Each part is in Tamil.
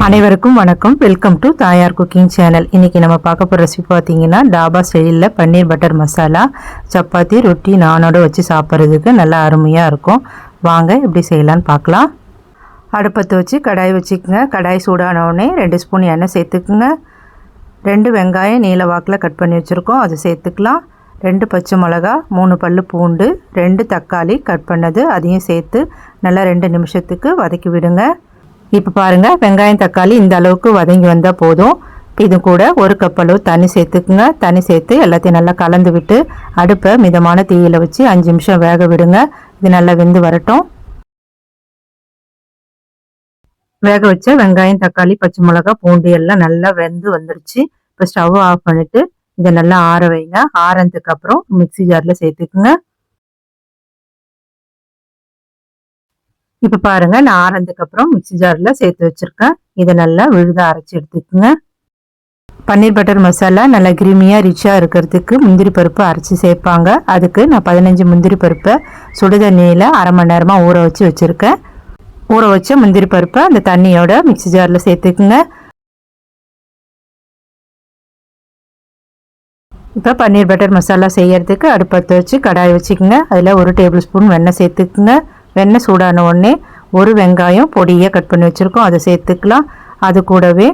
அனைவருக்கும் வணக்கம். வெல்கம் டு தாயார் குக்கிங் சேனல். இன்றைக்கி நம்ம பார்க்க போகிற ரெசிபி பார்த்தீங்கன்னா டாபா ஸ்டைலில் பன்னீர் பட்டர் மசாலா சப்பாத்தி ரொட்டி நானோடு வச்சு சாப்பிட்றதுக்கு நல்லா அருமையாக இருக்கும். வாங்க எப்படி செய்யலான்னு பார்க்கலாம். அடுப்பத்தை வச்சு கடாய் வச்சுக்கோங்க. கடாய் சூடானவுடனே 2 ஸ்பூன் எண்ணெய் சேர்த்துக்குங்க. 2 வெங்காயம் நீல வாக்கில் கட் பண்ணி வச்சுருக்கோம், அது சேர்த்துக்கலாம். 2 பச்சை மிளகா, 3 பல் பூண்டு, 2 தக்காளி கட் பண்ணது அதையும் சேர்த்து நல்லா 2 நிமிஷத்துக்கு வதக்கி விடுங்க. இப்போ பாருங்கள், வெங்காயம் தக்காளி இந்த அளவுக்கு வதங்கி வந்தால் போதும். இது கூட 1 கப் அளவு தண்ணி சேர்த்துக்குங்க. தண்ணி சேர்த்து எல்லாத்தையும் நல்லா கலந்து விட்டு அடுப்பை மிதமான தீயில் வச்சு 5 நிமிஷம் வேக விடுங்க. இது நல்லா வெந்து வரட்டும். வேக வச்ச வெங்காயம் தக்காளி பச்சை மிளகா பூண்டு எல்லாம் நல்லா வெந்து வந்துருச்சு. இப்போ ஸ்டவ் ஆஃப் பண்ணிவிட்டு இதை நல்லா ஆற வைங்க. ஆறதுக்கு அப்புறம் மிக்சி ஜாரில் சேர்த்துக்குங்க. இப்போ பாருங்கள், நான் ஆறதுக்கு அப்புறம் மிக்சி ஜாரில் சேர்த்து வச்சுருக்கேன். இதை நல்லா விழுத அரைச்சி எடுத்துக்குங்க. பன்னீர் பட்டர் மசாலா நல்லா கிரீமியாக ரிச்சாக இருக்கிறதுக்கு முந்திரி பருப்பு அரைச்சி சேர்ப்பாங்க. அதுக்கு நான் 15 முந்திரி பருப்பை சுடுதண்ணியில் அரை மணி நேரமாக ஊற வச்சு வச்சுருக்கேன். ஊற வச்ச முந்திரி பருப்பை அந்த தண்ணியோட மிக்சி ஜாரில் சேர்த்துக்குங்க. இப்போ பன்னீர் பட்டர் மசாலா செய்யறதுக்கு அடுப்பத்தை வச்சு கடாய் வச்சுக்கோங்க. அதில் 1 டேபிள் ஸ்பூன் வெண்ணெய் சேர்த்துக்குங்க. வெண்ணெய் சூடான உடனே 1 வெங்காயம் பொடியாக கட் பண்ணி வச்சுருக்கோம், அதை சேர்த்துக்கலாம். அது கூடவே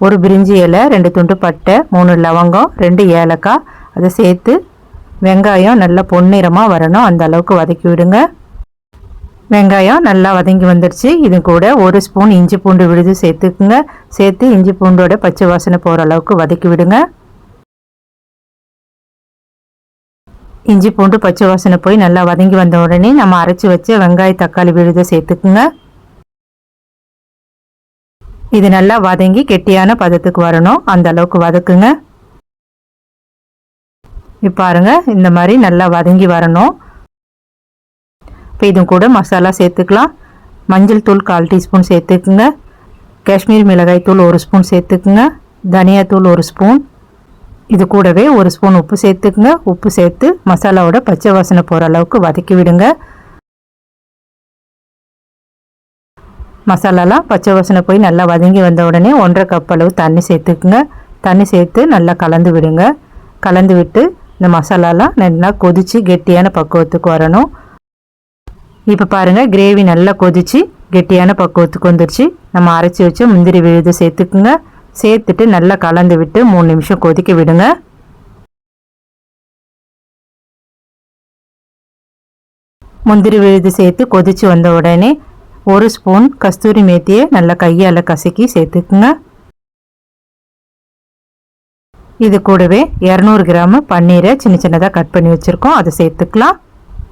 1 பிரிஞ்சி இலை, 2 துண்டு பட்டை, 3 லவங்கம், 2 ஏலக்காய் அதை சேர்த்து வெங்காயம் நல்லா பொன்னிறமாக வரணும், அந்த அளவுக்கு வதக்கி விடுங்க. வெங்காயம் நல்லா வதங்கி வந்துடுச்சு. இது கூட 1 ஸ்பூன் இஞ்சி பூண்டு விழுது சேர்த்துக்குங்க. சேர்த்து இஞ்சி பூண்டோட பச்சை வாசனை போகிற அளவுக்கு வதக்கி விடுங்க. இஞ்சி பூண்டு பச்சை வாசனை போய் நல்லா வதங்கி வந்த உடனே நம்ம அரைச்சி வச்ச வெங்காய தக்காளி விழுதை சேர்த்துக்குங்க. இது நல்லா வதங்கி கெட்டியான பதத்துக்கு வரணும், அந்த அளவுக்கு வதக்குங்க. இப்போ பாருங்க, இந்த மாதிரி நல்லா வதங்கி வரணும். இப்போ இது கூட மசாலா சேர்த்துக்கலாம். மஞ்சள் தூள் 1/4 டீஸ்பூன் சேர்த்துக்குங்க. காஷ்மீர் மிளகாய் தூள் 1 ஸ்பூன் சேர்த்துக்குங்க. தனியாத்தூள் 1 ஸ்பூன். இது கூடவே 1 ஸ்பூன் உப்பு சேர்த்துக்குங்க. உப்பு சேர்த்து மசாலாவோட பச்சை வாசனை போகிற அளவுக்கு வதக்கி விடுங்க. மசாலாலாம் பச்சை வாசனை போய் நல்லா வதங்கி வந்த உடனே 1/2 கப் அளவு தண்ணி சேர்த்துக்குங்க. தண்ணி சேர்த்து நல்லா கலந்து விடுங்க. கலந்து விட்டு இந்த மசாலாலாம் நல்லா கொதித்து கெட்டியான பக்குவத்துக்கு வரணும். இப்போ பாருங்கள், கிரேவி நல்லா கொதித்து கெட்டியான பக்குவத்துக்கு வந்துருச்சு. நம்ம அரைச்சி வச்ச முந்திரி விழுது சேர்த்துக்குங்க. சேர்த்துட்டு நல்லா கலந்து விட்டு 3 நிமிஷம் கொதிக்க விடுங்க. முந்திரி விழுது சேர்த்து கொதித்து வந்த உடனே 1 ஸ்பூன் கஸ்தூரி மேத்தியை நல்லா கையால் கசக்கி சேர்த்துக்குங்க. இது கூடவே 200 கிராம் பன்னீரை சின்ன சின்னதாக கட் பண்ணி வச்சுருக்கோம், அதை சேர்த்துக்கலாம்.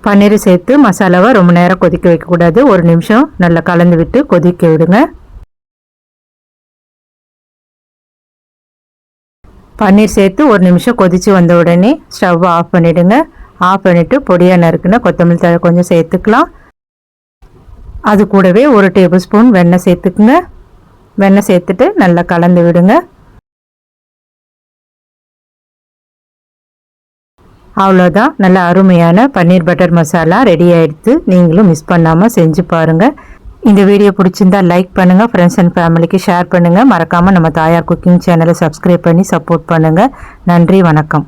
பன்னீரை சேர்த்து மசாலாவை ரொம்ப நேரம் கொதிக்க வைக்கக்கூடாது. 1 நிமிஷம் நல்லா கலந்து விட்டு கொதிக்க விடுங்க. பன்னீர் சேர்த்து 1 நிமிஷம் கொதித்து வந்த உடனே ஸ்டவ் ஆஃப் பண்ணிவிடுங்க. ஆஃப் பண்ணிவிட்டு பொடியாக நறுக்குன்னா கொத்தமல்லி தழை கொஞ்சம் சேர்த்துக்கலாம். அது கூடவே 1 டேபிள் ஸ்பூன் வெண்ணெய் சேர்த்துக்குங்க. வெண்ணெய் சேர்த்துட்டு நல்லா கலந்து விடுங்க. அவ்வளோதான், நல்ல அருமையான பன்னீர் பட்டர் மசாலா ரெடி ஆகிடுது. நீங்களும் மிஸ் பண்ணாமல் செஞ்சு பாருங்கள். இந்த வீடியோ பிடிச்சிருந்தா லைக் பண்ணுங்கள், ஃப்ரெண்ட்ஸ் அண்ட் ஃபேமிலிக்கு ஷேர் பண்ணுங்கள். மறக்காமல் நம்ம தாயார் குக்கிங் சேனலை சப்ஸ்கிரைப் பண்ணி சப்போர்ட் பண்ணுங்கள். நன்றி, வணக்கம்.